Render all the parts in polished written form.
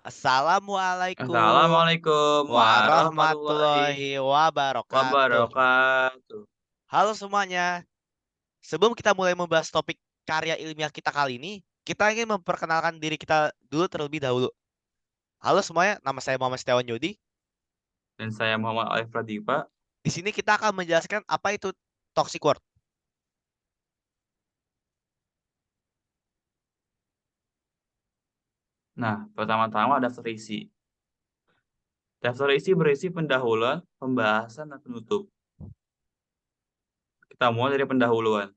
Assalamualaikum Assalamualaikum warahmatullahi warahmatullahi wabarakatuh. wabarakatuh. Halo semuanya. Sebelum kita mulai membahas topik karya ilmiah kita kali ini, kita ingin memperkenalkan diri kita dulu terlebih dahulu. Halo semuanya, nama saya Muhammad Setiawan Yudi. Dan saya Muhammad Alif Pradipa. Di sini kita akan menjelaskan apa itu toxic word. Nah, pertama-tama ada daftar isi. Daftar isi berisi pendahuluan, pembahasan, dan penutup. Kita mulai dari pendahuluan.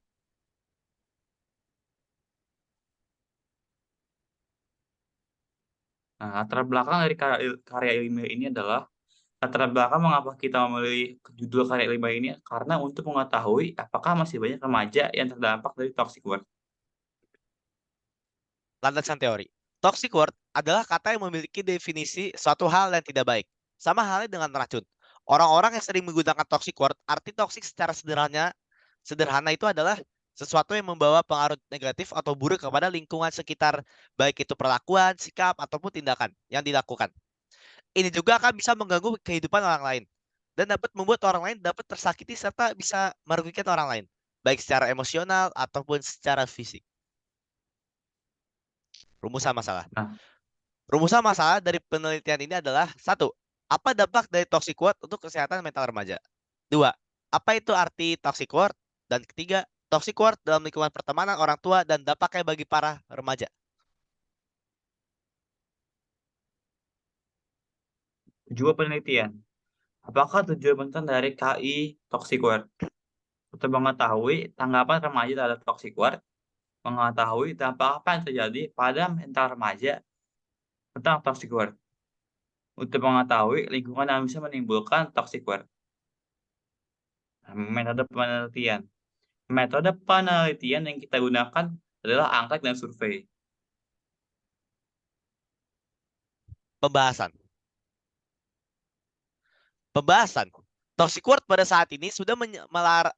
Nah, latar belakang dari karya ilmiah ini adalah latar belakang mengapa kita memilih judul karya ilmiah ini karena untuk mengetahui apakah masih banyak remaja yang terdampak dari toxic word. Landasan teori. Toxic word adalah kata yang memiliki definisi suatu hal yang tidak baik. Sama halnya dengan racun. Orang-orang yang sering menggunakan toxic word, arti toxic secara sederhana itu adalah sesuatu yang membawa pengaruh negatif atau buruk kepada lingkungan sekitar, baik itu perlakuan, sikap, ataupun tindakan yang dilakukan. Ini juga akan bisa mengganggu kehidupan orang lain dan dapat membuat orang lain dapat tersakiti serta bisa merugikan orang lain, baik secara emosional ataupun secara fisik. Rumusan masalah. Nah, Rumusan masalah dari penelitian ini adalah satu, apa dampak dari toxic word untuk kesehatan mental remaja? Dua, apa itu arti toxic word? Dan ketiga, toxic word dalam lingkungan pertemanan orang tua dan dampaknya bagi para remaja. tujuan penelitian. Apakah tujuan penelitian dari KI toxic word? Untuk mengetahui tanggapan remaja terhadap toxic word, mengetahui dampak apa yang terjadi pada mental remaja tentang toxic word, untuk mengetahui lingkungan yang bisa menimbulkan toxic word. Nah, metode penelitian. Metode penelitian yang kita gunakan adalah angket dan survei. Pembahasan. Pembahasan. Toxic word pada saat ini sudah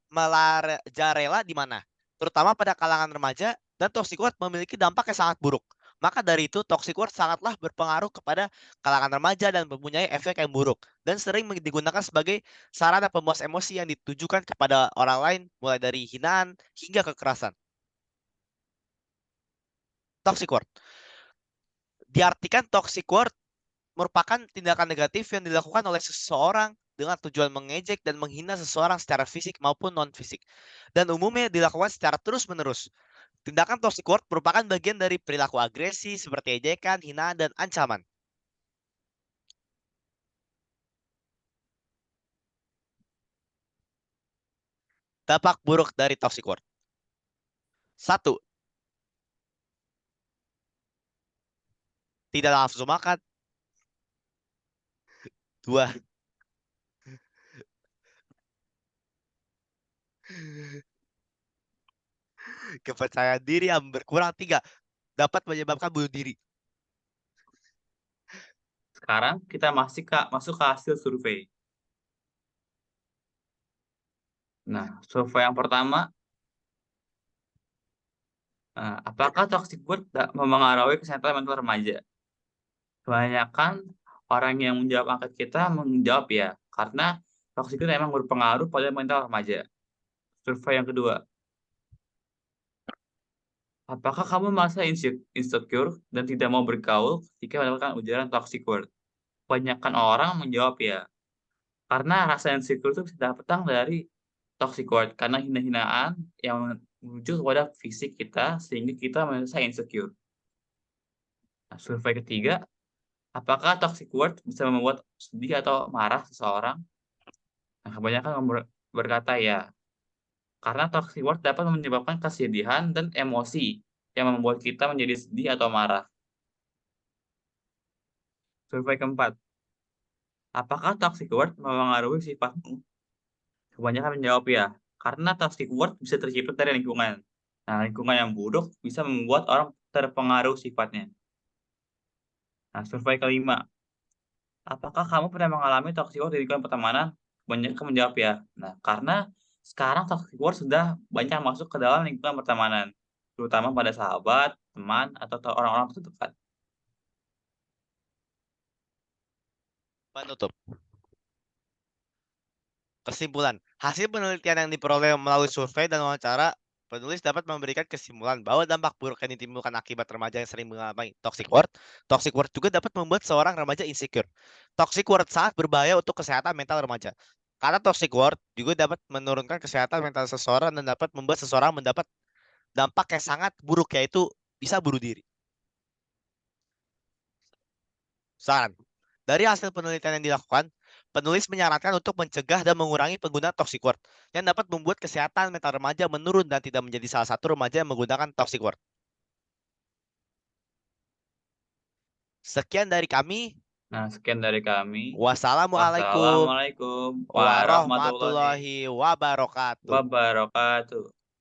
merajalela di mana? Terutama pada kalangan remaja dan toxic word memiliki dampak yang sangat buruk. Maka dari itu toxic word sangatlah berpengaruh kepada kalangan remaja dan mempunyai efek yang buruk dan sering digunakan sebagai sarana pemuas emosi yang ditujukan kepada orang lain mulai dari hinaan hingga kekerasan. Toxic word. Diartikan toxic word merupakan tindakan negatif yang dilakukan oleh seseorang dengan tujuan mengejek dan menghina seseorang secara fisik maupun non-fisik, dan umumnya dilakukan secara terus-menerus. Tindakan toxic word merupakan bagian dari perilaku agresi seperti ejekan, hinaan, dan ancaman. Dampak buruk dari toxic word. Satu, tidak nafsu makan. Dua, kepercayaan diri yang berkurang. Tiga, dapat menyebabkan bunuh diri. Sekarang kita masuk ke hasil survei. Nah, survei yang pertama, apakah toxic word memengaruhi kesehatan mental remaja? Kebanyakan orang yang menjawab angket kita menjawab ya, karena toxic word memang berpengaruh pada mental remaja. Survei yang kedua, apakah kamu merasa insecure dan tidak mau bergaul jika mendapatkan ujaran toxic word? Kebanyakan orang menjawab ya, karena rasa insecure itu bisa datang dari toxic word, karena hina-hinaan yang menuju kepada fisik kita sehingga kita merasa insecure. Nah, survei ketiga, apakah toxic word bisa membuat sedih atau marah seseorang? Nah, kebanyakan berkata ya, karena toxic word dapat menyebabkan kesedihan dan emosi yang membuat kita menjadi sedih atau marah. Survei keempat, apakah toxic word memengaruhi sifatmu? Kebanyakan menjawab ya, karena toxic word bisa tercipta dari lingkungan. Nah, lingkungan yang buruk bisa membuat orang terpengaruh sifatnya. Nah, survei kelima, apakah kamu pernah mengalami toxic word di lingkungan pertemanan? Kebanyakan menjawab ya. Nah, karena sekarang toxic word sudah banyak masuk ke dalam lingkungan pertemanan, terutama pada sahabat, teman, atau orang-orang terdekat. Penutup. Kesimpulan. Hasil penelitian yang diperoleh melalui survei dan wawancara, penulis dapat memberikan kesimpulan bahwa dampak buruk yang ditimbulkan akibat remaja yang sering mengalami toxic word juga dapat membuat seorang remaja insecure. Toxic word sangat berbahaya untuk kesehatan mental remaja. Karena toxic word juga dapat menurunkan kesehatan mental seseorang dan dapat membuat seseorang mendapat dampak yang sangat buruk, yaitu bisa bunuh diri. Saran. Dari hasil penelitian yang dilakukan, penulis menyarankan untuk mencegah dan mengurangi penggunaan toxic word yang dapat membuat kesehatan mental remaja menurun dan tidak menjadi salah satu remaja yang menggunakan toxic word. Sekian dari kami. Nah, sekian dari kami. Wassalamualaikum Wassalamualaikum warahmatullahi warahmatullahi wabarakatuh. wabarakatuh.